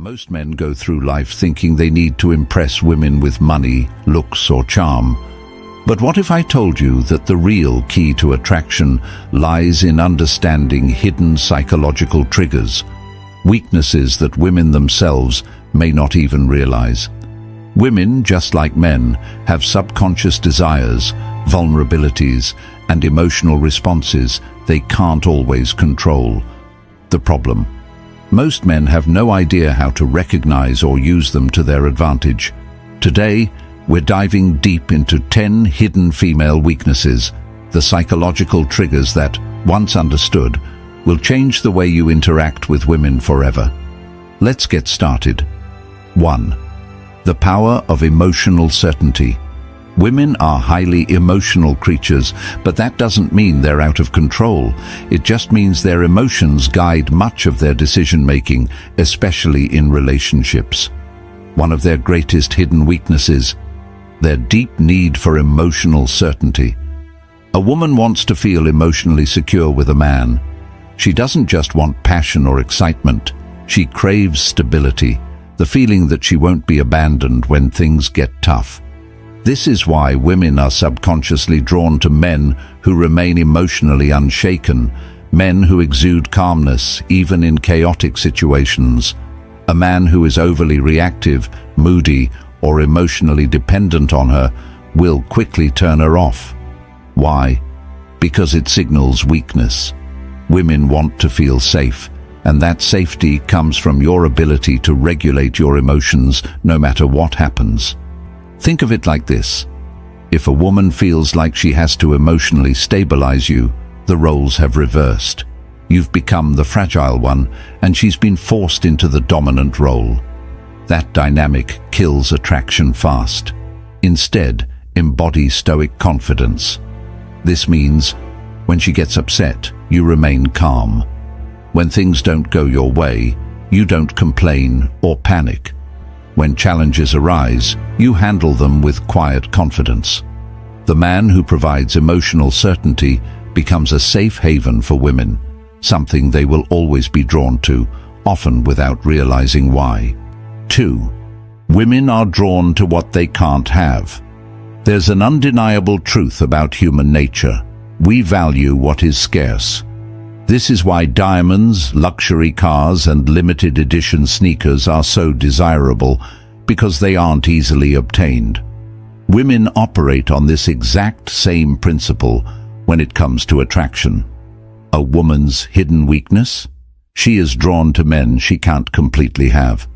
Most men go through life thinking they need to impress women with money, looks, or charm. But what if I told you that the real key to attraction lies in understanding hidden psychological triggers, weaknesses that women themselves may not even realize? Women, just like men, have subconscious desires, vulnerabilities, and emotional responses they can't always control. The problem: most men have no idea how to recognize or use them to their advantage. Today, we're diving deep into 10 hidden female weaknesses, the psychological triggers that, once understood, will change the way you interact with women forever. Let's get started. 1. The power of emotional certainty. Women are highly emotional creatures, but that doesn't mean they're out of control. It just means their emotions guide much of their decision-making, especially in relationships. One of their greatest hidden weaknesses: their deep need for emotional certainty. A woman wants to feel emotionally secure with a man. She doesn't just want passion or excitement. She craves stability, the feeling that she won't be abandoned when things get tough. This is why women are subconsciously drawn to men who remain emotionally unshaken, men who exude calmness even in chaotic situations. A man who is overly reactive, moody, or emotionally dependent on her will quickly turn her off. Why? Because it signals weakness. Women want to feel safe, and that safety comes from your ability to regulate your emotions no matter what happens. Think of it like this: if a woman feels like she has to emotionally stabilize you, the roles have reversed. You've become the fragile one, and she's been forced into the dominant role. That dynamic kills attraction fast. Instead, embody stoic confidence. This means, when she gets upset, you remain calm. When things don't go your way, you don't complain or panic. When challenges arise, you handle them with quiet confidence. The man who provides emotional certainty becomes a safe haven for women, something they will always be drawn to, often without realizing why. 2. Women are drawn to what they can't have. There's an undeniable truth about human nature: we value what is scarce. This is why diamonds, luxury cars, and limited edition sneakers are so desirable, because they aren't easily obtained. Women operate on this exact same principle when it comes to attraction. A woman's hidden weakness? She is drawn to men she can't completely have.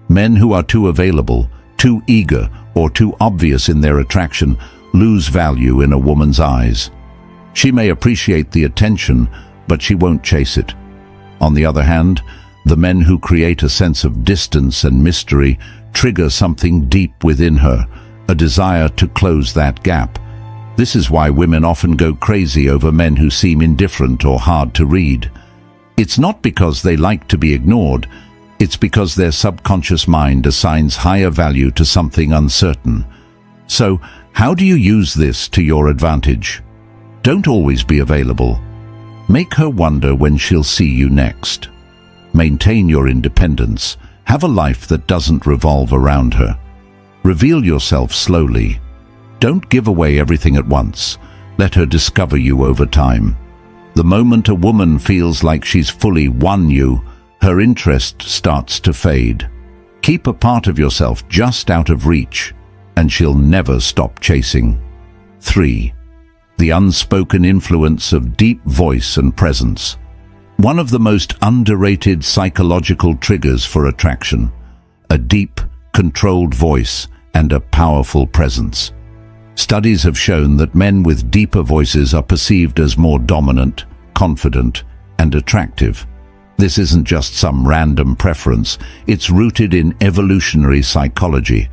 Men who are too available, too eager, or too obvious in their attraction lose value in a woman's eyes. She may appreciate the attention, but she won't chase it. On the other hand, the men who create a sense of distance and mystery trigger something deep within her, a desire to close that gap. This is why women often go crazy over men who seem indifferent or hard to read. It's not because they like to be ignored, it's because their subconscious mind assigns higher value to something uncertain. So, how do you use this to your advantage? Don't always be available. Make her wonder when she'll see you next. Maintain your independence. Have a life that doesn't revolve around her. Reveal yourself slowly. Don't give away everything at once. Let her discover you over time. The moment a woman feels like she's fully won you, her interest starts to fade. Keep a part of yourself just out of reach, and she'll never stop chasing. 3. The unspoken influence of deep voice and presence. One of the most underrated psychological triggers for attraction: a deep, controlled voice and a powerful presence. Studies have shown that men with deeper voices are perceived as more dominant, confident, and attractive. This isn't just some random preference, it's rooted in evolutionary psychology.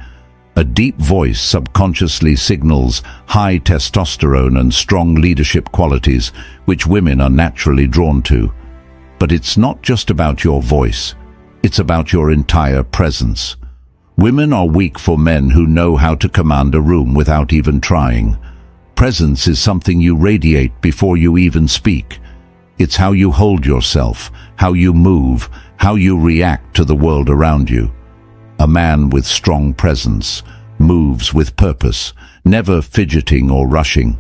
A deep voice subconsciously signals high testosterone and strong leadership qualities, which women are naturally drawn to. But it's not just about your voice, it's about your entire presence. Women are weak for men who know how to command a room without even trying. Presence is something you radiate before you even speak. It's how you hold yourself, how you move, how you react to the world around you. A man with strong presence moves with purpose, never fidgeting or rushing,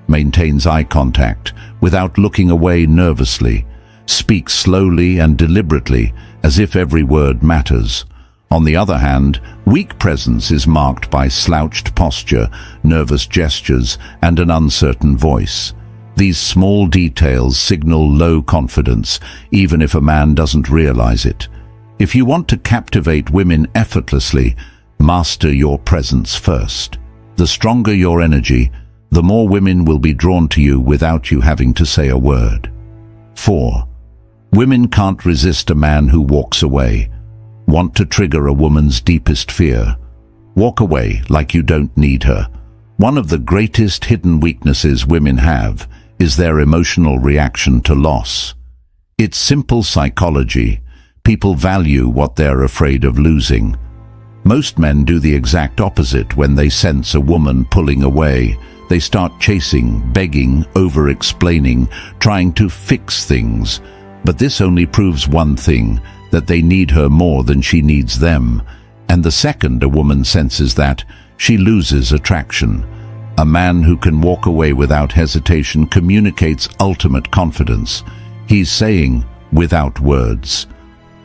maintains eye contact without looking away nervously, speaks slowly and deliberately as if every word matters. On the other hand, weak presence is marked by slouched posture, nervous gestures, and an uncertain voice. These small details signal low confidence, even if a man doesn't realize it. If you want to captivate women effortlessly, master your presence first. The stronger your energy, the more women will be drawn to you without you having to say a word. 4. Women can't resist a man who walks away. Want to trigger a woman's deepest fear? Walk away like you don't need her. One of the greatest hidden weaknesses women have is their emotional reaction to loss. It's simple psychology. People value what they're afraid of losing. Most men do the exact opposite when they sense a woman pulling away. They start chasing, begging, over-explaining, trying to fix things. But this only proves one thing, that they need her more than she needs them. And the second a woman senses that, she loses attraction. A man who can walk away without hesitation communicates ultimate confidence. He's saying, without words,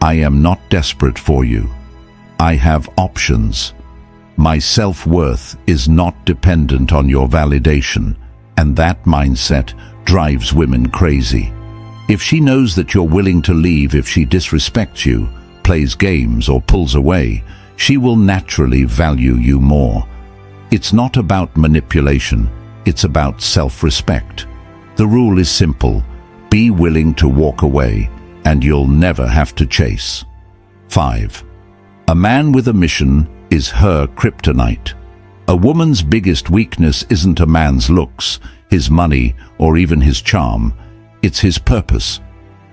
I am not desperate for you. I have options. My self-worth is not dependent on your validation, and that mindset drives women crazy. If she knows that you're willing to leave if she disrespects you, plays games, or pulls away, she will naturally value you more. It's not about manipulation, it's about self-respect. The rule is simple: be willing to walk away, and you'll never have to chase. 5. A man with a mission is her kryptonite. A woman's biggest weakness isn't a man's looks, his money, or even his charm. It's his purpose.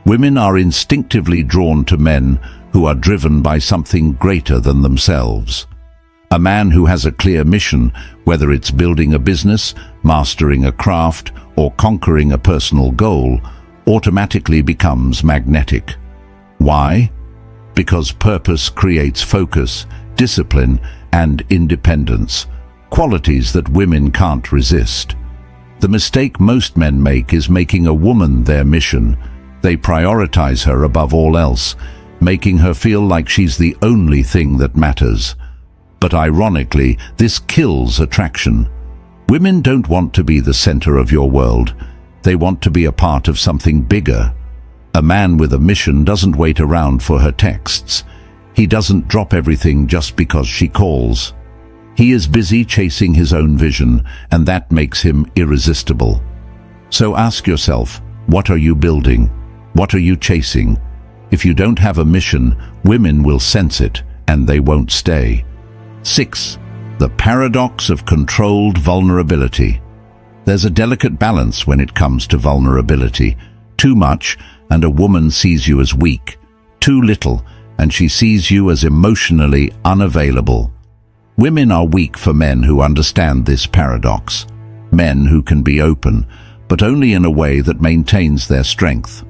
Women are instinctively drawn to men who are driven by something greater than themselves. A man who has a clear mission, whether it's building a business, mastering a craft, or conquering a personal goal, automatically becomes magnetic. Why? Because purpose creates focus, discipline, and independence, qualities that women can't resist. The mistake most men make is making a woman their mission. They prioritize her above all else, making her feel like she's the only thing that matters. But ironically, this kills attraction. Women don't want to be the center of your world. They want to be a part of something bigger. A man with a mission doesn't wait around for her texts. He doesn't drop everything just because she calls. He is busy chasing his own vision, and that makes him irresistible. So ask yourself, what are you building? What are you chasing? If you don't have a mission, women will sense it, and they won't stay. 6. The paradox of controlled vulnerability. There's a delicate balance when it comes to vulnerability. Too much, and a woman sees you as weak. Too little, and she sees you as emotionally unavailable. Women are weak for men who understand this paradox. Men who can be open, but only in a way that maintains their strength.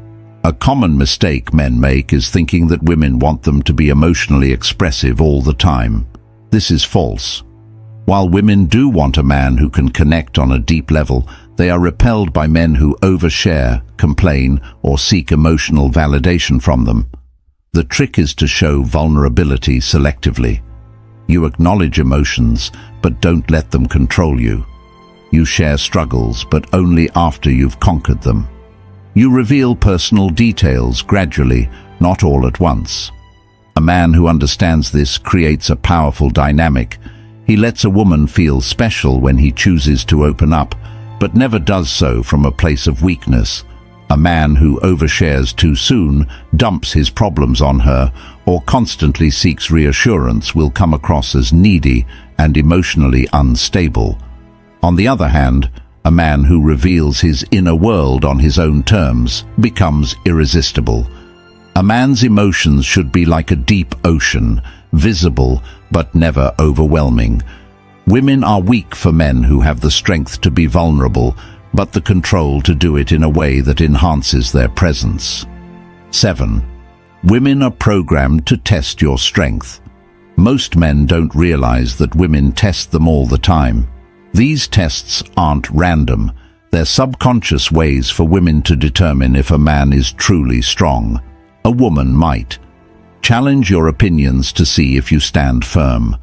A common mistake men make is thinking that women want them to be emotionally expressive all the time. This is false. While women do want a man who can connect on a deep level, they are repelled by men who overshare, complain, or seek emotional validation from them. The trick is to show vulnerability selectively. You acknowledge emotions, but don't let them control you. You share struggles, but only after you've conquered them. You reveal personal details gradually, not all at once. A man who understands this creates a powerful dynamic. He lets a woman feel special when he chooses to open up, but never does so from a place of weakness. A man who overshares too soon, dumps his problems on her, or constantly seeks reassurance will come across as needy and emotionally unstable. On the other hand, a man who reveals his inner world on his own terms becomes irresistible. A man's emotions should be like a deep ocean, visible but never overwhelming. Women are weak for men who have the strength to be vulnerable, but the control to do it in a way that enhances their presence. 7. Women are programmed to test your strength. Most men don't realize that women test them all the time. These tests aren't random. They're subconscious ways for women to determine if a man is truly strong. A woman might challenge your opinions to see if you stand firm.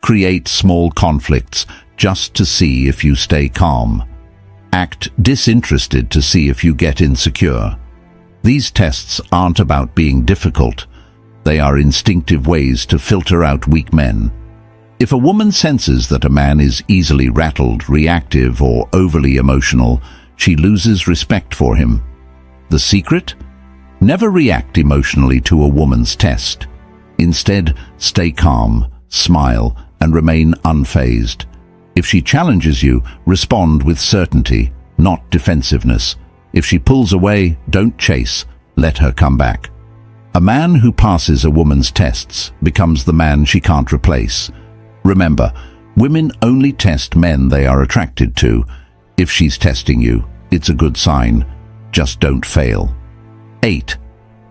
Create small conflicts just to see if you stay calm. Act disinterested to see if you get insecure. These tests aren't about being difficult. They are instinctive ways to filter out weak men. If a woman senses that a man is easily rattled, reactive, or overly emotional, she loses respect for him. The secret? Never react emotionally to a woman's test. Instead, stay calm, smile, and remain unfazed. If she challenges you, respond with certainty, not defensiveness. If she pulls away, don't chase, let her come back. A man who passes a woman's tests becomes the man she can't replace. Remember, women only test men they are attracted to. If she's testing you, it's a good sign. Just don't fail. 8.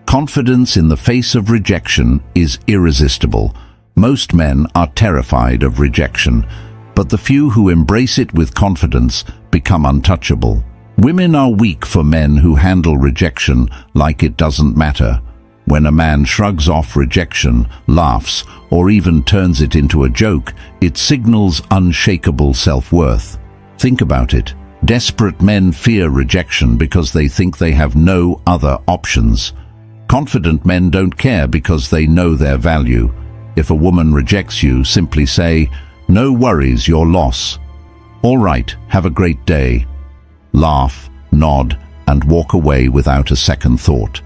Confidence in the face of rejection is irresistible. Most men are terrified of rejection, but the few who embrace it with confidence become untouchable. Women are weak for men who handle rejection like it doesn't matter. When a man shrugs off rejection, laughs, or even turns it into a joke, it signals unshakable self-worth. Think about it. Desperate men fear rejection because they think they have no other options. Confident men don't care because they know their value. If a woman rejects you, simply say, "No worries, your loss. All right, have a great day." Laugh, nod, and walk away without a second thought.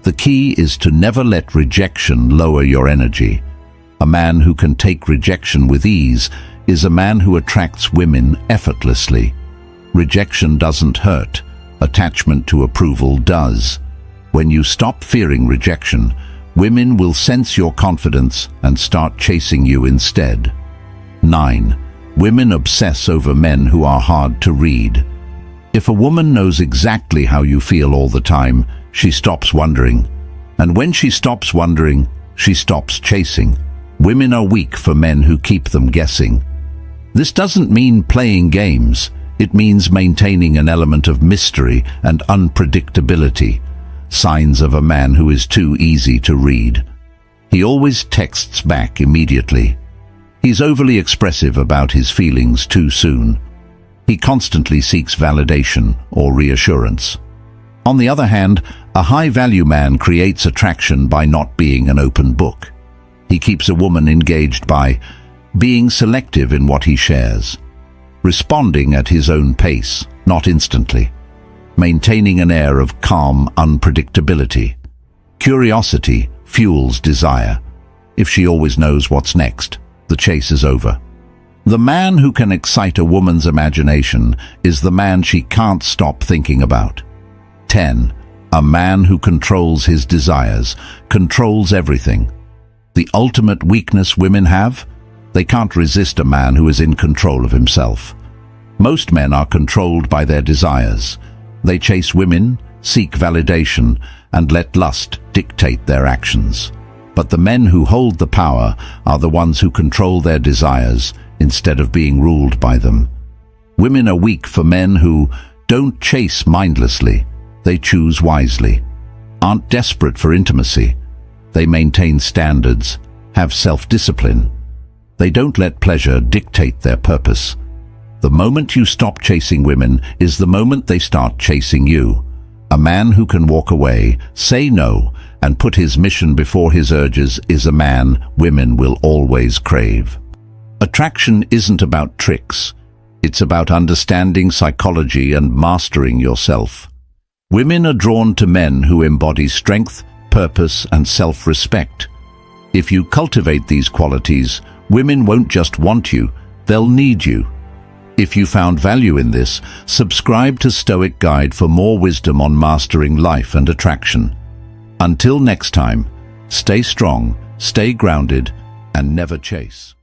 The key is to never let rejection lower your energy. A man who can take rejection with ease is a man who attracts women effortlessly. Rejection doesn't hurt. Attachment to approval does. When you stop fearing rejection, women will sense your confidence and start chasing you instead. 9. Women obsess over men who are hard to read. If a woman knows exactly how you feel all the time, she stops wondering. And when she stops wondering, she stops chasing. Women are weak for men who keep them guessing. This doesn't mean playing games. It means maintaining an element of mystery and unpredictability. Signs of a man who is too easy to read. He always texts back immediately. He's overly expressive about his feelings too soon. He constantly seeks validation or reassurance. On the other hand, a high-value man creates attraction by not being an open book. He keeps a woman engaged by being selective in what he shares, responding at his own pace, not instantly, maintaining an air of calm unpredictability. Curiosity fuels desire. If she always knows what's next, the chase is over. The man who can excite a woman's imagination is the man she can't stop thinking about. 10. A man who controls his desires, controls everything. The ultimate weakness women have? They can't resist a man who is in control of himself. Most men are controlled by their desires. They chase women, seek validation, and let lust dictate their actions. But the men who hold the power are the ones who control their desires instead of being ruled by them. Women are weak for men who don't chase mindlessly. They choose wisely. Aren't desperate for intimacy. They maintain standards, have self-discipline. They don't let pleasure dictate their purpose. The moment you stop chasing women is the moment they start chasing you. A man who can walk away, say no, and put his mission before his urges is a man women will always crave. Attraction isn't about tricks. It's about understanding psychology and mastering yourself. Women are drawn to men who embody strength, purpose, and self-respect. If you cultivate these qualities, women won't just want you, they'll need you. If you found value in this, subscribe to Stoic Guide for more wisdom on mastering life and attraction. Until next time, stay strong, stay grounded, and never chase.